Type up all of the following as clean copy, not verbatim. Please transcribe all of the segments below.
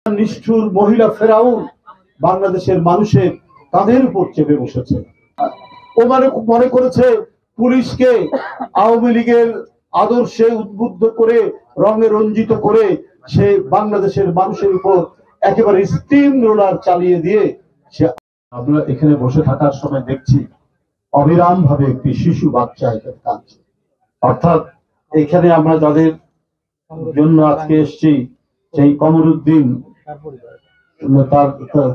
নিষ্ঠুর মহিলা ফেরাউন বাংলাদেশের মানুষের কাঁধের উপর চেপে বসেছে। ও মনে করেছে পুলিশকে আওয়ামী লীগের আদর্শে উদ্বুদ্ধ করে রঙে রঞ্জিত করে সে বাংলাদেশের মানুষের উপর একেবারে স্টিম রোলার চালিয়ে দিয়ে সে আমরা এখানে বসে থাকার সময় দেখছি অবিরাম ভাবে একটি শিশু বাচ্চা এখানে কাঁদছে। অর্থাৎ এখানে আমরা যাদের জন্য আজকে এসেছি সেই কমরুদ্দিন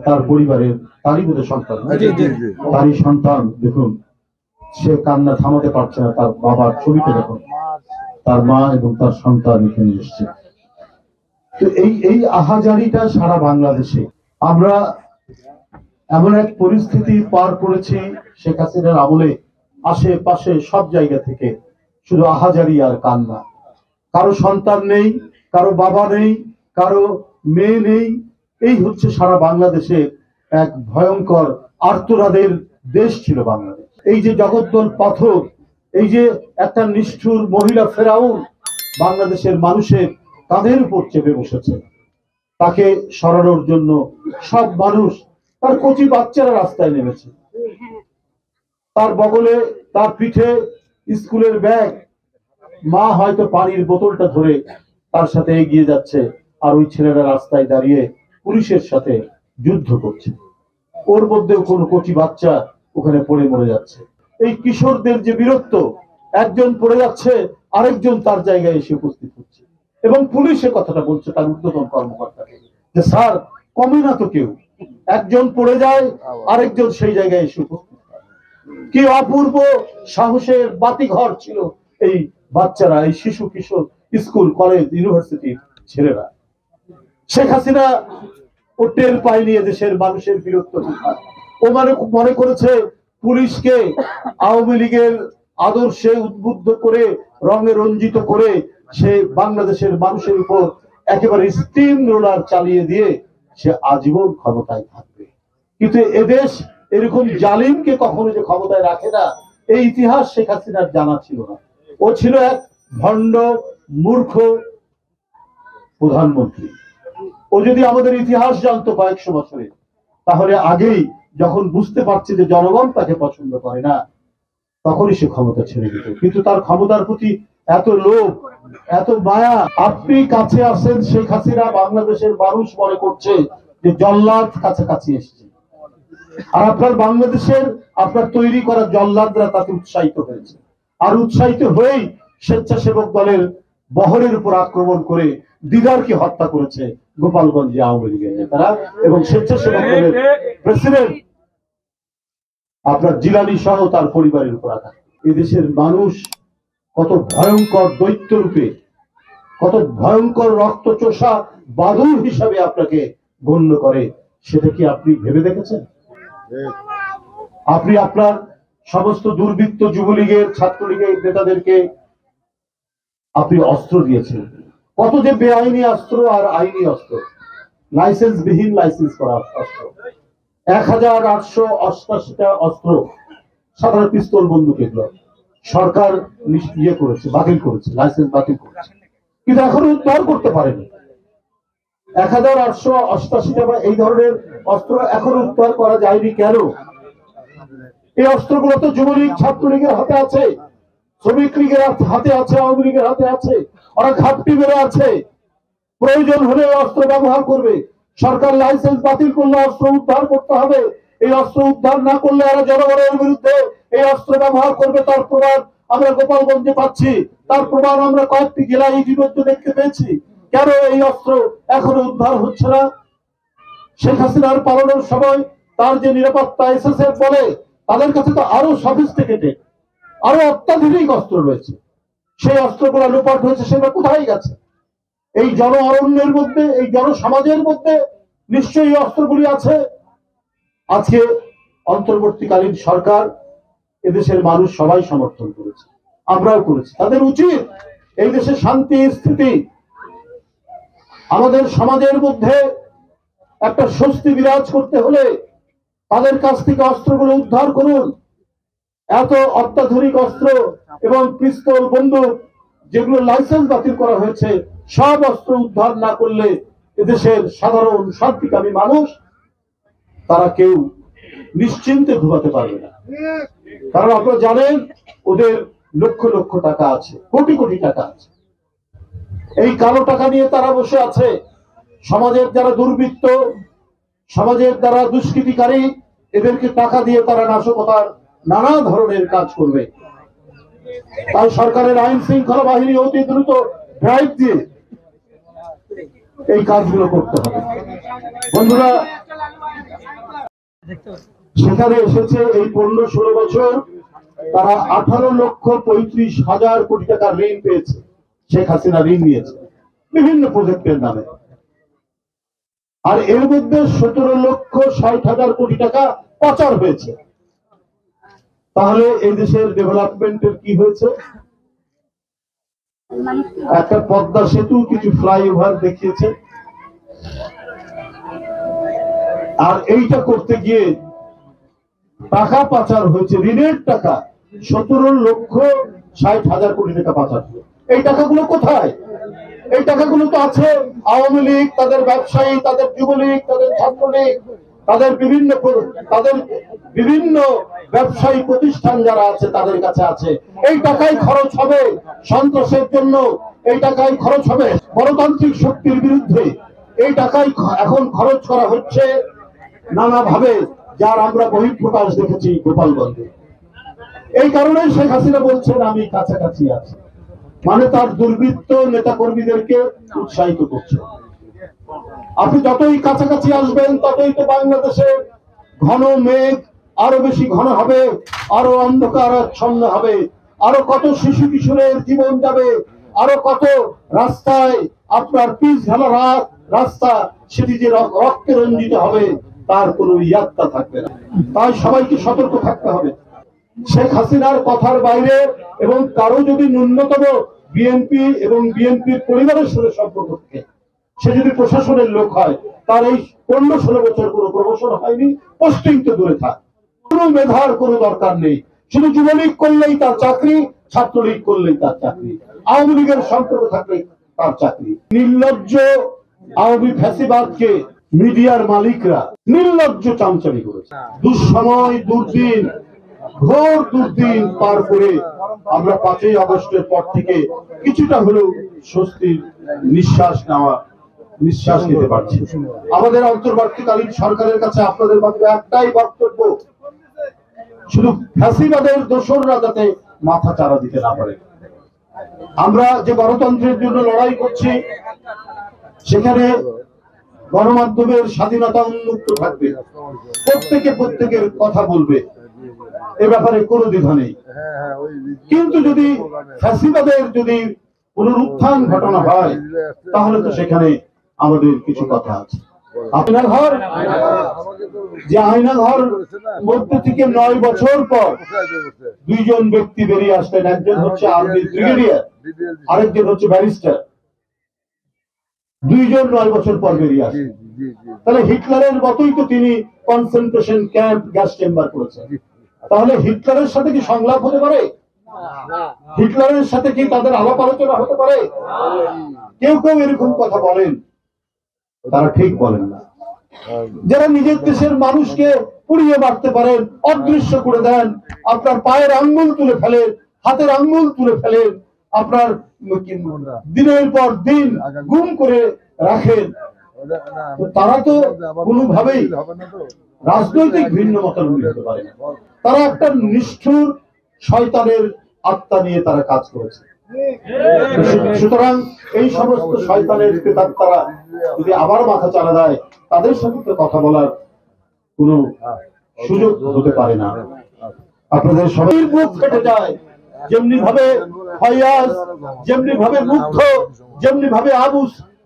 তার পরিবারের তারই বোধহয় সন্তান, তারই সন্তান। দেখুন সে কান্না থামাতে পারছে না। তার বাবার ছবিতে দেখুন, তার মা এবং তার সন্তান এখানে এসছে। তো এই আহাজারিটা সারা বাংলাদেশে আমরা এমন এক পরিস্থিতি পার করেছি শেখ হাসিনার আমলে, আশেপাশে সব জায়গা থেকে শুধু আহাজারি আর কান্না। কারো সন্তান নেই, কারো বাবা নেই, কারো মেয়ে নেই। এই হচ্ছে সারা বাংলাদেশে এক ভয়ঙ্কর আর্তনাদের দেশ ছিল বাংলাদেশ। এই যে জগদ্দল পাথর, এই যে একটা নিষ্ঠুর মহিলা ফেরাউন বাংলাদেশের মানুষের কাঁধের উপর চেপে বসেছে, তাকে সরানোর জন্য সব মানুষ, তার কচি বাচ্চারা রাস্তায় নেমেছে। তার বগলে, তার পিঠে স্কুলের ব্যাগ, মা হয়তো পানির বোতলটা ধরে তার সাথে এগিয়ে যাচ্ছে, আর ওই ছেলেরা রাস্তায় দাঁড়িয়ে পুলিশের সাথে যুদ্ধ করছে। ওর মধ্যেও কোন কচি বাচ্চা ওখানে পড়ে মরে যাচ্ছে। এই কিশোরদের যে বীরত্ব, একজন পড়ে যাচ্ছে আরেকজন তার জায়গায় এসে উপস্থিত হচ্ছে, এবং পুলিশে কথাটা বলছে তার ঊর্ধ্বতন কর্মকর্তাকে যে স্যার কমে না তো কেউ, একজন পড়ে যায় আরেকজন সেই জায়গায় এসে উপস্থিত হয়। কি অপূর্ব সাহসের বাতিঘর ছিল এই বাচ্চারা, এই শিশু কিশোর, স্কুল কলেজ ইউনিভার্সিটির ছেলেরা। শেখ হাসিনা ও টের পায়নি দেশের মানুষের বীরত্ব। ও মনে করেছে পুলিশকে আওয়ামী লীগের আদর্শে উদ্বুদ্ধ করে রঙে রঞ্জিত করে সে বাংলাদেশের মানুষের উপর একেবারে স্টিম রোলার চালিয়ে দিয়ে সে আজীবন ক্ষমতায় থাকবে। কিন্তু এদেশ এরকম জালিমকে কখনো যে ক্ষমতায় রাখে না, এই ইতিহাস শেখ হাসিনার জানা ছিল না। ও ছিল এক ভণ্ড মূর্খ প্রধানমন্ত্রী। ও যদি আমাদের ইতিহাস জানতো কয়েকশো বছরে, তাহলে আগেই যখন বুঝতে পারছে যে জনগণ তাকে পছন্দ করে না, তখনই সে ক্ষমতা ছেড়ে দিত। কিন্তু তার ক্ষমতার প্রতি এত লোভ, এত মায়া। আপনি কাছে আসেন শেখ হাসিনা, বাংলাদেশের মানুষ মনে করছে যে জল্লাদ কাছাকাছি এসছে, আর আপনার বাংলাদেশের আপনার তৈরি করা জল্লাদরা তাকে উৎসাহিত হয়েছে। আর উৎসাহিত হয়েই স্বেচ্ছাসেবক দলের বহরের উপর আক্রমণ করে দিদারকে হত্যা করেছে গোপালগঞ্জে আওয়ামী লীগের নেতারা এবং স্বেচ্ছাসেবক দলের প্রেসিডেন্ট আপনার জিলানি সহ তার পরিবারের উপর আঘাত। এদেশের মানুষ কত ভয়ঙ্কর দৈত্য রূপে, কত ভয়ঙ্কর রক্তচোষা বাদুড় হিসাবে আপনাকে গণ্য করে, সেটা কি আপনি ভেবে দেখেছেন? আপনি আপনার সমস্ত দুর্বৃত্ত যুবলীগের, ছাত্রলীগের নেতাদেরকে আপনি অস্ত্র দিয়েছেন। কত যে বেআইনি অস্ত্র আর আইনি অস্ত্র, লাইসেন্স বিহীন লাইসেন্স করা অস্ত্র, 1888টা অস্ত্র, সাধারণ পিস্তল বন্দুক, এগুলো সরকার করেছে, বাতিল করেছে, লাইসেন্স বাতিল করেছে, কিন্তু এখনো উদ্ধার করতে পারেনি। 1888টা বা এই ধরনের অস্ত্র এখনো উদ্ধার করা যায়নি কেন? এই অস্ত্রগুলো তো যুবলীগ, ছাত্রলীগের হাতে আছে, শ্রমিক লীগের হাতে আছে, আওয়ামী লীগের হাতে আছে। ওরা ঘাপটি বেড়ে আছে, প্রয়োজন হলে অস্ত্র ব্যবহার করবে। সরকার লাইসেন্স বাতিল করলে অস্ত্র উদ্ধার করতে হবে। এই অস্ত্র উদ্ধার না করলে এরা জনগণের বিরুদ্ধে এই অস্ত্র ব্যবহার করবে। তার প্রমাণ আমরা গোপালগঞ্জে পাচ্ছি, তার প্রমাণ আমরা কয়েকটি জেলায় ইতিমধ্যে দেখতে পেয়েছি। কেন এই অস্ত্র এখনো উদ্ধার হচ্ছে না? শেখ হাসিনার পালানোর সময় তার যে নিরাপত্তা এসএসএফ বলে, তাদের কাছে তো আরো সফিস্টিকেটেড, আরো অত্যাধুনিক অস্ত্র রয়েছে। সেই অস্ত্রগুলো লোপাট হয়েছে, সেটা কোথায় গেছে? এই জন অরণ্যের মধ্যে, এই জনসমাজের মধ্যে নিশ্চয়ই এই অস্ত্রগুলি আছে। আজকে অন্তর্বর্তীকালীন সরকার, এদেশের মানুষ সবাই সমর্থন করেছে, আমরাও করেছি। তাদের উচিত এই দেশে শান্তি স্থিতি, আমাদের সমাজের মধ্যে একটা স্বস্তি বিরাজ করতে হলে তাদের কাছ থেকে অস্ত্রগুলো উদ্ধার করুন। এত অত্যাধুনিক অস্ত্র এবং পিস্তল বন্দুক যেগুলো লাইসেন্স বাতিল করা হয়েছে, সব অস্ত্র উদ্ধার না করলে এদেশের সাধারণ শান্তিকামী মানুষ তারা কেউ নিশ্চিন্তে ঘুমাতে পারবে না। কারণ আপনারা জানেন ওদের লক্ষ লক্ষ টাকা আছে, কোটি কোটি টাকা আছে। এই কালো টাকা নিয়ে তারা বসে আছে। সমাজের যারা দুর্বৃত্ত, সমাজের যারা দুষ্কৃতিকারী, এদেরকে টাকা দিয়ে তারা নাশকতার নানা ধরনের কাজ করবে। তাই সরকারের আইন শৃঙ্খলা বাহিনী অতি দ্রুত ড্রাইভ দিয়ে এই কাজগুলো করতে হবে। বন্ধুরা, সেখানে এসেছে এই 15-16 বছর তারা 18,35,000 কোটি টাকা ঋণ পেয়েছে। শেখ হাসিনা ঋণ নিয়েছে বিভিন্ন প্রজেক্টের নামে, আর এর মধ্যে 17,60,000 কোটি টাকা পাচার হয়েছে। তাহলে এই দেশের ডেভেলপমেন্টের কি হয়েছে? একটা পদ্মা সেতু, কিছু ফ্লাইওভার দেখিয়েছে, আর এইটা করতে গিয়ে টাকা পাচার হয়েছে, ঋণের টাকা 17,60,000 কোটি টাকা পাচার। এই টাকাগুলো কোথায়? এই টাকাগুলো তো আছে আওয়ামী লীগ, তাদের ব্যবসায়ী, তাদের যুবলীগ, তাদের ছাত্রলীগ, তাদের বিভিন্ন ব্যবসায়ী প্রতিষ্ঠান যারা আছে তাদের কাছে আছে। এই টাকাই খরচ হবে সন্ত্রাসের জন্য, এই টাকাই খরচ হবে গণতান্ত্রিক শক্তির বিরুদ্ধে। এই টাকাই এখন খরচ করা হচ্ছে নানাভাবে, যার আমরা বহিঃপ্রকাশ দেখেছি গোপালগঞ্জে। এই কারণে শেখ হাসিনা বলছেন আমি কাছাকাছি আছি, মানে তার দুর্বৃত্ত নেতা কর্মীদেরকে উৎসাহিত করছে। আপনি যতই কাছাকাছি আসবেন ততই তো বাংলাদেশে ঘন মেঘ আরো বেশি ঘন হবে, আরো অন্ধকার আচ্ছন্ন হবে, আরো কত শিশু কিশোরের জীবন যাবে, আরো কত রাস্তায় আপনার পিচ ঢালা রাস্তা সেটি যে রক্তে রঞ্জিত হবে তার কোনো ইয়াত্তা থাকবে না। তাই সবাইকে সতর্ক থাকতে হবে। শেখ হাসিনার কথার বাইরে এবং কারো যদি ন্যূনতম বিএনপি এবং বিএনপির পরিবারের সাথে সম্পর্ক থাকে, সে যদি প্রশাসনের লোক হয়, তার এই 15-16 বছর কোনো প্রমোশন হয়নি, পোস্টিং তো দূরে থাক, কোনো মেধার কোনো দরকার নেই। শুধু যুবলীগ করলেই তার চাকরি, ছাত্রলীগ করলেই তার চাকরি, আওয়ামী লীগের সম্পর্ক থাকলেই তার চাকরি। নির্লজ্জ আওয়ামী ফ্যাসিবাদকে মিডিয়ার মালিকরা নির্লজ্জ চামচামি করেছে। দুঃসময়, দুর্দিন, ঘোর দুর্দিন পার করে আমরা 5ই আগস্টের পর থেকে কিছুটা হলেও স্বস্তির নিঃশ্বাস নিতে পারছি। আমাদের অন্তর্বর্তীকালীন সরকারের কাছে আপনাদের মাত্র একটাই বক্তব্য, শুধু ফ্যাসিবাদের দোসররা যাতে মাথা চারা দিতে না পারে। আমরা যে গণতন্ত্রের জন্য লড়াই করছি, সেখানে গণমাধ্যমের স্বাধীনতা উন্মুক্ত থাকবে, প্রত্যেকের কথা বলবে, এ ব্যাপারে কোনো দ্বিধা নেই। কিন্তু যদি ফ্যাসিবাদের যদি পুনরুত্থান ঘটনা হয়, তাহলে তো সেখানে আমাদের কিছু কথা আছে। আয়নাঘর, যে আয়নাঘর মধ্যে থেকে 9 বছর পর 2জন ব্যক্তি বেরিয়ে আসলেন, একজন হচ্ছে আর্মির ব্রিগেডিয়ার, আরেকজন হচ্ছে ব্যারিস্টার। 2জন 9 বছর পর বেরিয়ে আসলেন। তাহলে হিটলারের মতোই তো তিনি কনসেন্ট্রেশন ক্যাম্প, গ্যাস চেম্বার করেছেন। তাহলে হিটলারের সাথে কি সংলাপ হতে পারে? হিটলারের সাথে কি তাদের আলাপ আলোচনা হতে পারে? কেউ কেউ এরকম কথা বলেন, তারা ঠিক বলেন না। যারা নিজের দেশের মানুষকে পুড়িয়ে মারতে পারেন, অদৃশ্য করে দেন, আপনার পায়ের আঙ্গুল তুলে ফেলেন, হাতের আঙ্গুল তুলে ফেলেন, আপনার দিনের পর দিন গুম করে রাখেন, তারা তো কোনোভাবেই রাজনৈতিক ভিন্ন মতামত হতে পারে না। তারা একটা নিষ্ঠুর শয়তানের আত্মা নিয়ে তারা কাজ করেছে। সুতরাং এই সমস্ত শয়তানের প্রেতাত্মারা যদি আবার মাথা চালা দেয়, তাদের সাথে তো কথা বলার কোনো সুযোগ হতে পারে না। আপনাদের সবাই বুক ফেটে যায়, যেমনি ভাবে ফয়াজ, যেমনি ভাবে মুগ্ধ, যেমনি ভাবে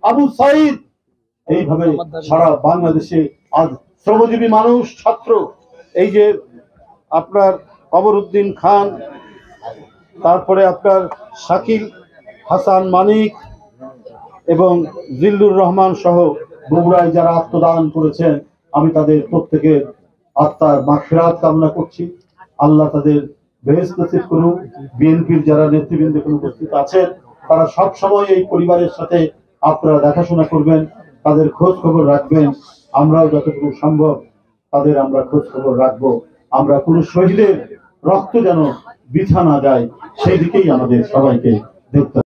আবু সাইদ, এইভাবে সারা বাংলাদেশে আজ শ্রমজীবী মানুষ, ছাত্র, এই যে আপনার কমরউদ্দিন খান, তারপরে আপনার শাকিল হাসান মানিক এবং জিল্লুর রহমান সহ বগুড়ায় যারা আত্মদান করেছেন, আমি তাদের প্রত্যেকের আত্মার মাগফিরাত কামনা করছি। আল্লাহ তাদের বেহেশত নসিব করুন। বিএনপির যারা নেতৃবৃন্দ উপস্থিত আছেন, তারা সব সময় এই পরিবারের সাথে আপনারা দেখাশোনা করবেন, তাদের খোঁজ খবর রাখবেন। আমরাও যতটুকু সম্ভব তাদের আমরা খোঁজ খবর রাখবো। আমরা কোনো শহীদের রক্ত যেন বৃথা না যায় সেই দিকেই আমাদের সবাইকে দেখতে